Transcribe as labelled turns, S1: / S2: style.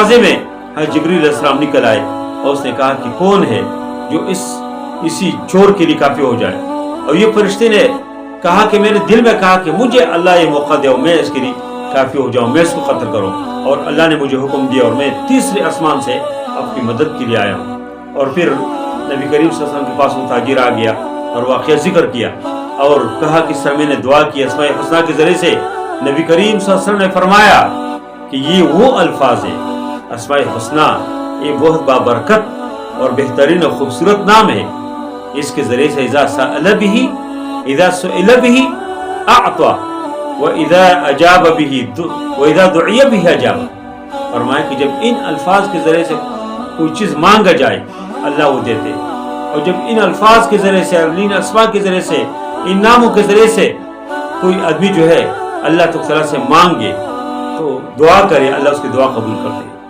S1: دروازے میں حضرت جبریل علیہ السلام نکل آئے اور اس نے کہا کہ کون ہے جو اسی چور کے لیے کافی ہو جائے. اور یہ فرشتے نے کہا کہ میرے دل میں کہا کہ مجھے اللہ یہ موقع دے اور میں اس کے لیے کافی ہو جاؤں, میں اس کو قتل کروں. اور اللہ نے مجھے حکم دیا اور میں تیسرے آسمان سے آپ کی مدد کے لیے آیا ہوں. اور پھر نبی کریم صلی اللہ علیہ وسلم کے پاس وہ تاجر آ گیا اور واقعہ ذکر کیا اور کہا کہ سر میں نے دعا کی اسماء الحسنہ کے ذریعے سے. نبی کریم صلی اللہ علیہ وسلم نے فرمایا کہ یہ وہ الفاظ ہیں اسماء الحسنہ, یہ بہت بابرکت اور بہترین اور خوبصورت نام ہے. اس کے ذریعے سے اذا سئل به اذا سئل به اعطى واذا اجاب به واذا دعي به اجاب. فرمایا کہ جب ان الفاظ کے ذریعے سے کوئی چیز مانگا جائے اللہ وہ دیتے, اور جب ان الفاظ کے ذریعے سے ان اسماء کے ذریعے سے ان ناموں کے ذریعے سے کوئی آدمی جو ہے اللہ تعالیٰ سے مانگے تو دعا کرے, اللہ اس کی دعا قبول کرتے.